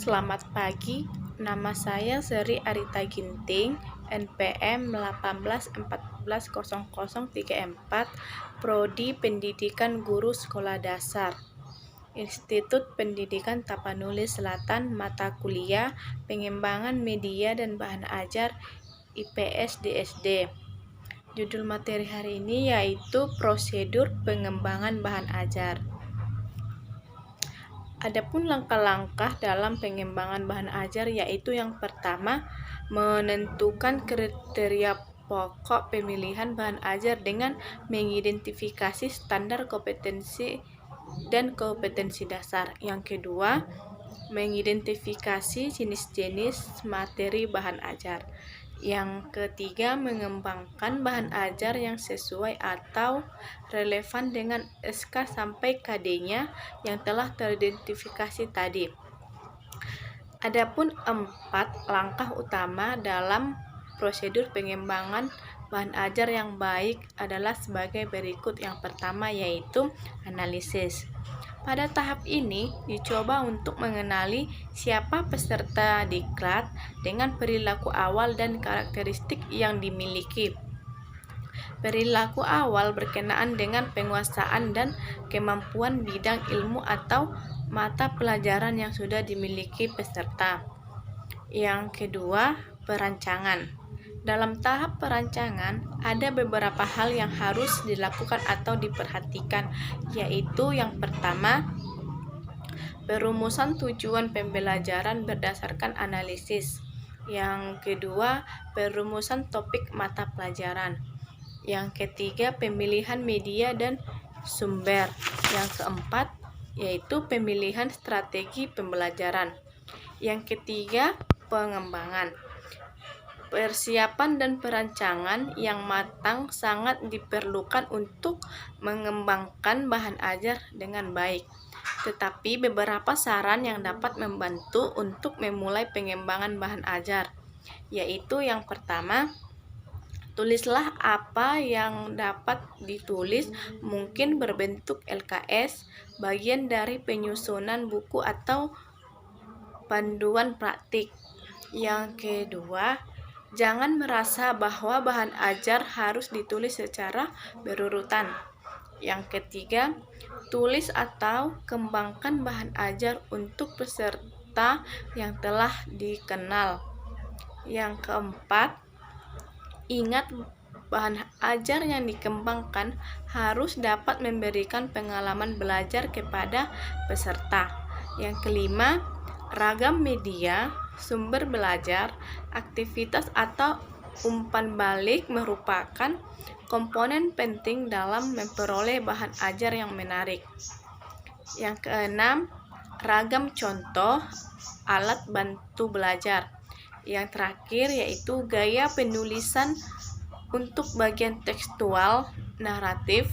Selamat pagi, nama saya Seri Arita Ginting, NPM 18140034, Prodi Pendidikan Guru Sekolah Dasar, Institut Pendidikan Tapanuli Selatan, mata kuliah Pengembangan Media dan Bahan Ajar IPS DSD. Judul materi hari ini yaitu prosedur pengembangan bahan ajar. Adapun langkah-langkah dalam pengembangan bahan ajar yaitu yang pertama, menentukan kriteria pokok pemilihan bahan ajar dengan mengidentifikasi standar kompetensi dan kompetensi dasar. Yang kedua, mengidentifikasi jenis-jenis materi bahan ajar. Yang ketiga, mengembangkan bahan ajar yang sesuai atau relevan dengan SK sampai KD-nya yang telah teridentifikasi tadi. Adapun 4 langkah utama dalam prosedur pengembangan bahan ajar yang baik adalah sebagai berikut. Yang pertama yaitu analisis. Pada tahap ini, dicoba untuk mengenali siapa peserta diklat dengan perilaku awal dan karakteristik yang dimiliki. Perilaku awal berkenaan dengan penguasaan dan kemampuan bidang ilmu atau mata pelajaran yang sudah dimiliki peserta. Yang kedua, perancangan. Dalam tahap perancangan, ada beberapa hal yang harus dilakukan atau diperhatikan, yaitu yang pertama, perumusan tujuan pembelajaran berdasarkan analisis. Yang kedua, perumusan topik mata pelajaran. Yang ketiga, pemilihan media dan sumber. Yang keempat, yaitu pemilihan strategi pembelajaran. Yang ketiga, pengembangan. Persiapan dan perancangan yang matang sangat diperlukan untuk mengembangkan bahan ajar dengan baik. Tetapi beberapa saran yang dapat membantu untuk memulai pengembangan bahan ajar, yaitu yang pertama, tulislah apa yang dapat ditulis, mungkin berbentuk LKS, bagian dari penyusunan buku atau panduan praktik. Yang kedua, jangan merasa bahwa bahan ajar harus ditulis secara berurutan. Yang ketiga, tulis atau kembangkan bahan ajar untuk peserta yang telah dikenal. Yang keempat, ingat bahan ajar yang dikembangkan harus dapat memberikan pengalaman belajar kepada peserta. Yang kelima, ragam media, sumber belajar, aktivitas atau umpan balik merupakan komponen penting dalam memperoleh bahan ajar yang menarik. Yang keenam, ragam contoh alat bantu belajar. Yang terakhir yaitu gaya penulisan untuk bagian tekstual, naratif,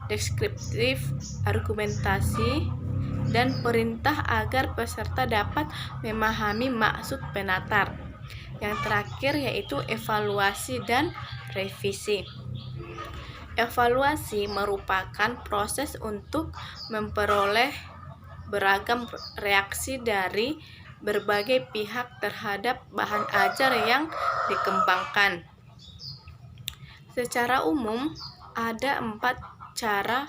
deskriptif, argumentasi, dan perintah agar peserta dapat memahami maksud penatar. Yang terakhir yaitu evaluasi dan revisi. Evaluasi merupakan proses untuk memperoleh beragam reaksi dari berbagai pihak terhadap bahan ajar yang dikembangkan. Secara umum, ada 4 cara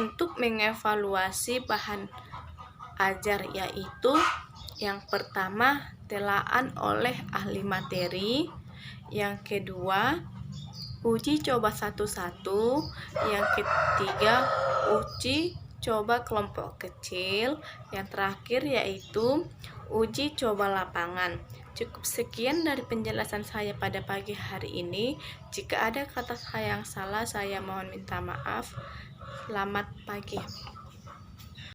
untuk mengevaluasi bahan ajar, yaitu yang pertama, telaan oleh ahli materi. Yang kedua, uji coba satu-satu. Yang ketiga, uji coba kelompok kecil. Yang terakhir yaitu uji coba lapangan. Cukup sekian dari penjelasan saya pada pagi hari ini. Jika ada kata saya yang salah, saya mohon minta maaf. Selamat pagi.